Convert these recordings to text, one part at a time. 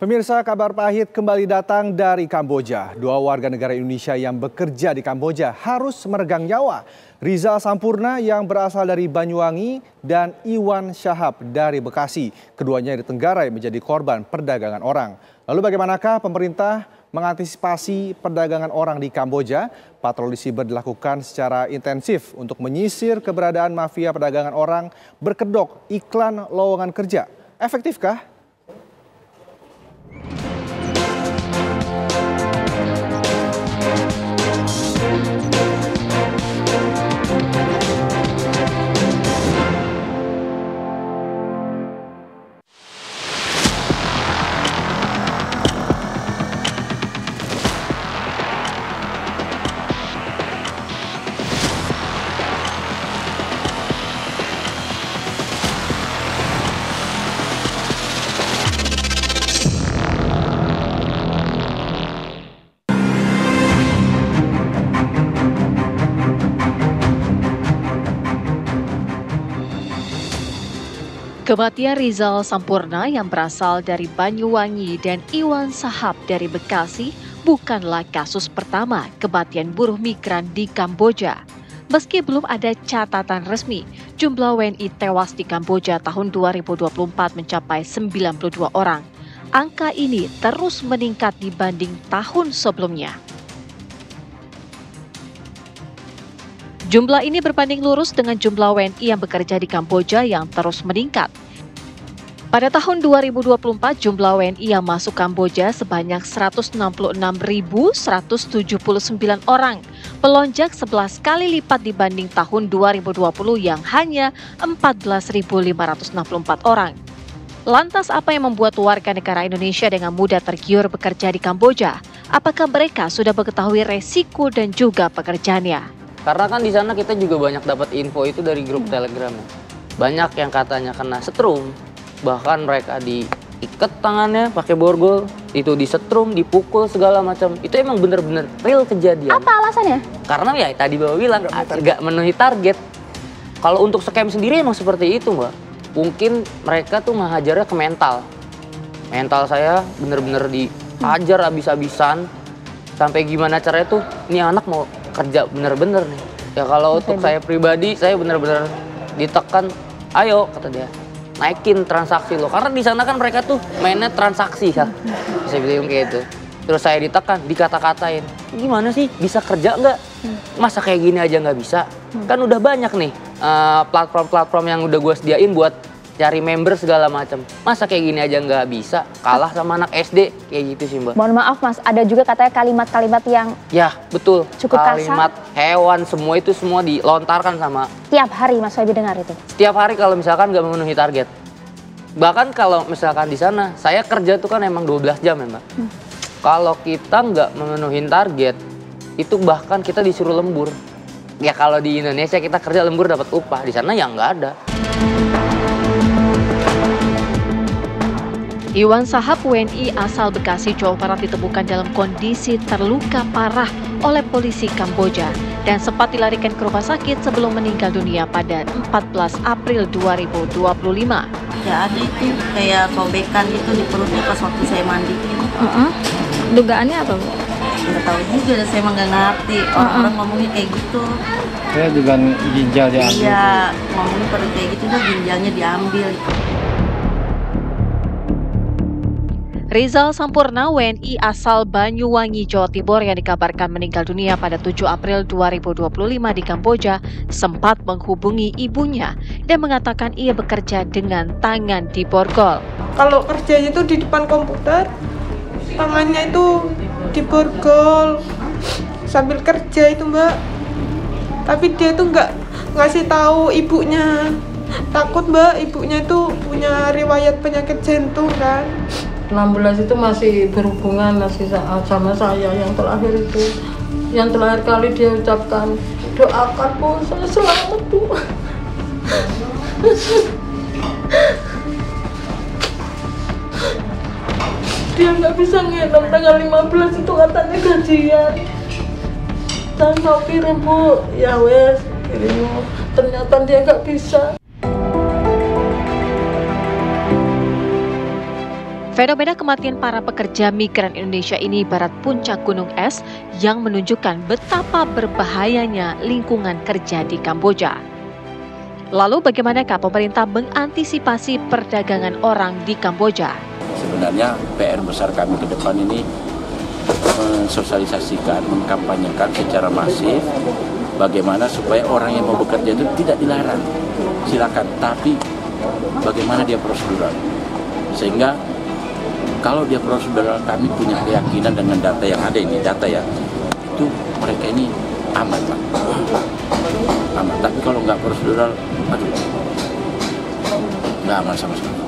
Pemirsa, kabar pahit kembali datang dari Kamboja. Dua warga negara Indonesia yang bekerja di Kamboja harus meregang nyawa. Rizal Sampurna yang berasal dari Banyuwangi dan Iwan Syahab dari Bekasi. Keduanya ditenggarai menjadi korban perdagangan orang. Lalu bagaimanakah pemerintah mengantisipasi perdagangan orang di Kamboja? Patroli siber dilakukan secara intensif untuk menyisir keberadaan mafia perdagangan orang berkedok iklan lowongan kerja. Efektifkah? Kematian Rizal Sampurna yang berasal dari Banyuwangi dan Iwan Syahab dari Bekasi bukanlah kasus pertama kematian buruh migran di Kamboja. Meski belum ada catatan resmi, jumlah WNI tewas di Kamboja tahun 2024 mencapai 92 orang. Angka ini terus meningkat dibanding tahun sebelumnya. Jumlah ini berbanding lurus dengan jumlah WNI yang bekerja di Kamboja yang terus meningkat. Pada tahun 2024, jumlah WNI yang masuk Kamboja sebanyak 166.179 orang, melonjak 11 kali lipat dibanding tahun 2020 yang hanya 14.564 orang. Lantas apa yang membuat warga negara Indonesia dengan mudah tergiur bekerja di Kamboja? Apakah mereka sudah mengetahui resiko dan juga pekerjaannya? Karena kan di sana kita juga banyak dapat info itu dari grup Telegram. Banyak yang katanya kena setrum, bahkan mereka diikat tangannya pakai borgol, itu disetrum, dipukul segala macam. Itu emang bener-bener real kejadian. Apa alasannya? Karena ya tadi Bapak bilang nggak memenuhi target. Kalau untuk scam sendiri emang seperti itu, Mbak. Mungkin mereka tuh ngehajarnya ke mental. Mental saya bener-bener dihajar abis-abisan. Sampai gimana caranya tuh, ini anak mau kerja bener-bener nih. Ya kalau untuk saya pribadi, saya bener-bener ditekan, ayo kata dia, naikin transaksi lo. Karena di sana kan mereka tuh mainnya transaksi kan. Saya bilang kayak gitu. Terus saya ditekan, dikata-katain, gimana sih bisa kerja nggak? Masa kayak gini aja nggak bisa? Kan udah banyak nih platform-platform yang udah gue sediain buat cari member segala macam. Masa kayak gini aja nggak bisa? Kalah sama anak SD kayak gitu sih, Mbak. Mohon maaf Mas, ada juga katanya kalimat-kalimat yang ya betul, cukup kalimat kasar. Hewan semua itu semua dilontarkan sama. Tiap hari Mas Febi dengar itu? Setiap hari kalau misalkan nggak memenuhi target. Bahkan kalau misalkan di sana, saya kerja tuh kan emang 12 jam ya, Mbak. Kalau kita nggak memenuhi target, itu bahkan kita disuruh lembur. Ya kalau di Indonesia kita kerja lembur dapat upah, di sana ya nggak ada. Iwan Syahab WNI asal Bekasi, Jawa Barat ditemukan dalam kondisi terluka parah oleh polisi Kamboja dan sempat dilarikan ke rumah sakit sebelum meninggal dunia pada 14 April 2025. Ya ada itu kayak sobekan itu di perutnya pas waktu saya mandi. Dugaannya apa Bu? Nggak tahu juga, saya emang nggak ngerti. Orang-orang ngomongnya kayak gitu. Saya juga ginjal diambil. Iya, ngomongnya pada kayak gitu tuh ginjalnya diambil. Rizal Sampurna WNI asal Banyuwangi, Jawa Timur yang dikabarkan meninggal dunia pada 7 April 2025 di Kamboja sempat menghubungi ibunya dan mengatakan ia bekerja dengan tangan diborgol. Kalau kerjanya itu di depan komputer, tangannya itu diborgol sambil kerja itu Mbak. Tapi dia itu nggak ngasih tahu ibunya. Takut Mbak, ibunya itu punya riwayat penyakit jantung kan. 16 itu masih berhubungan masih sama saya yang terakhir itu. Yang terakhir kali dia ucapkan, doakan Bu, saya selamat Bu. Dia nggak bisa nginep tanggal 15 itu katanya gajian. Dan mau kirim Bu, ya wes kirim. Ternyata dia nggak bisa. Fenomena kematian para pekerja migran Indonesia ini ibarat puncak gunung es yang menunjukkan betapa berbahayanya lingkungan kerja di Kamboja. Lalu bagaimanakah pemerintah mengantisipasi perdagangan orang di Kamboja? Sebenarnya PR besar kami ke depan ini mensosialisasikan, mengkampanyekan secara masif bagaimana supaya orang yang mau bekerja itu tidak dilarang, silakan, tapi bagaimana dia prosedural. Sehingga kalau dia prosedural, kami punya keyakinan dengan data yang ada ini, data ya, itu mereka ini aman, Pak. Aman. Tapi kalau nggak prosedural, aduh, nggak aman sama sekali.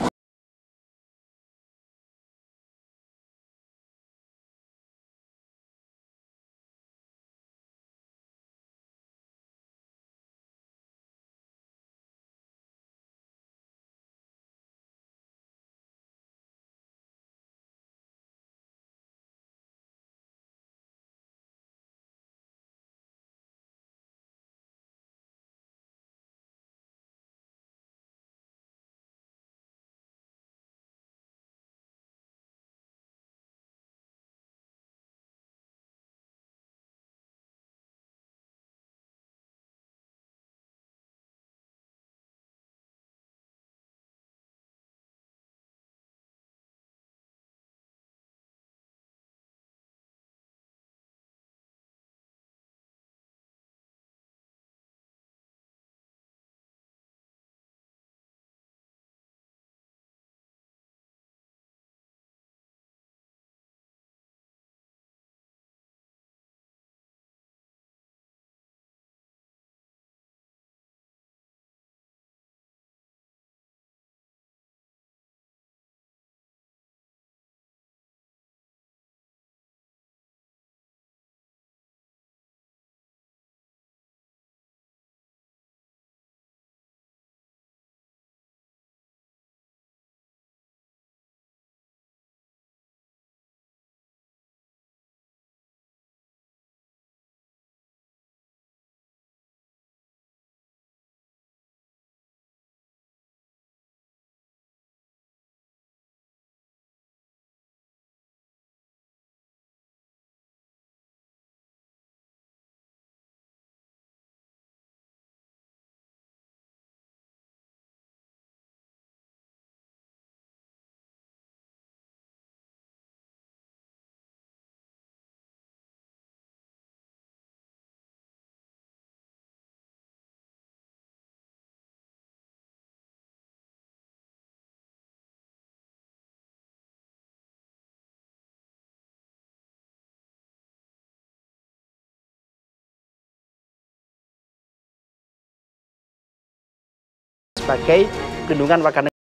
Sebagai perlindungan warga negara.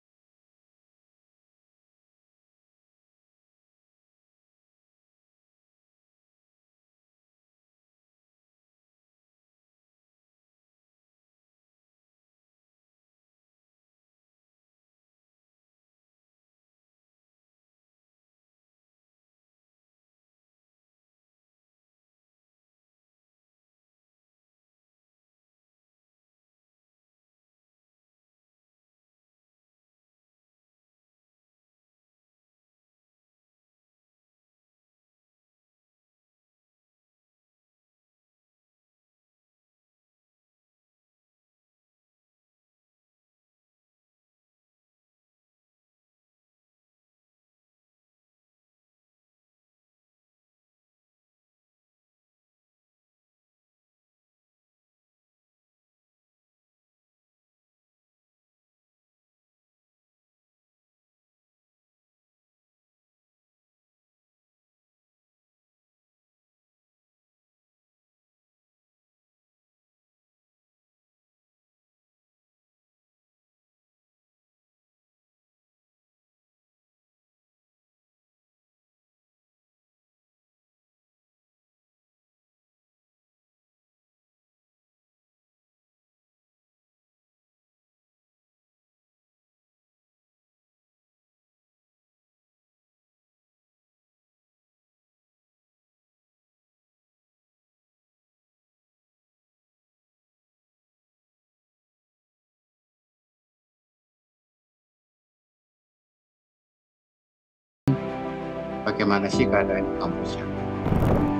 bagaimana sih keadaan di Kamboja?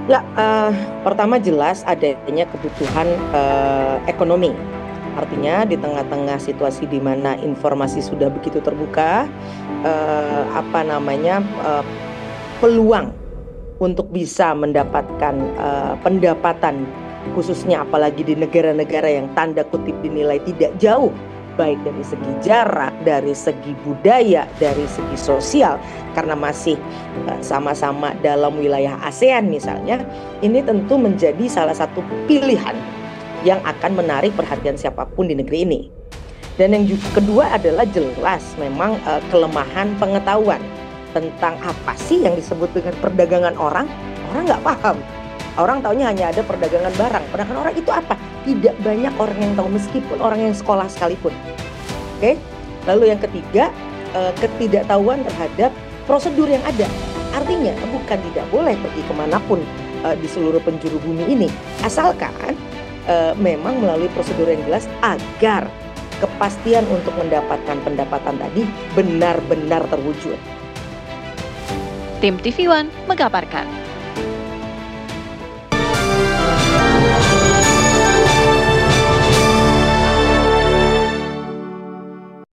Ya, pertama jelas adanya kebutuhan ekonomi. Artinya di tengah-tengah situasi di mana informasi sudah begitu terbuka, peluang untuk bisa mendapatkan pendapatan, khususnya apalagi di negara-negara yang tanda kutip dinilai tidak jauh, baik dari segi jarak, dari segi budaya, dari segi sosial, karena masih sama-sama dalam wilayah ASEAN misalnya, ini tentu menjadi salah satu pilihan yang akan menarik perhatian siapapun di negeri ini. Dan yang kedua adalah jelas memang kelemahan pengetahuan tentang apa sih yang disebut dengan perdagangan orang nggak paham. Orang taunya hanya ada perdagangan barang. Perdagangan orang itu apa? Tidak banyak orang yang tahu, meskipun orang yang sekolah sekalipun. Oke. Lalu yang ketiga, ketidaktahuan terhadap prosedur yang ada. Artinya bukan tidak boleh pergi kemanapun di seluruh penjuru bumi ini, asalkan memang melalui prosedur yang jelas agar kepastian untuk mendapatkan pendapatan tadi benar-benar terwujud. Tim TV One mengabarkan.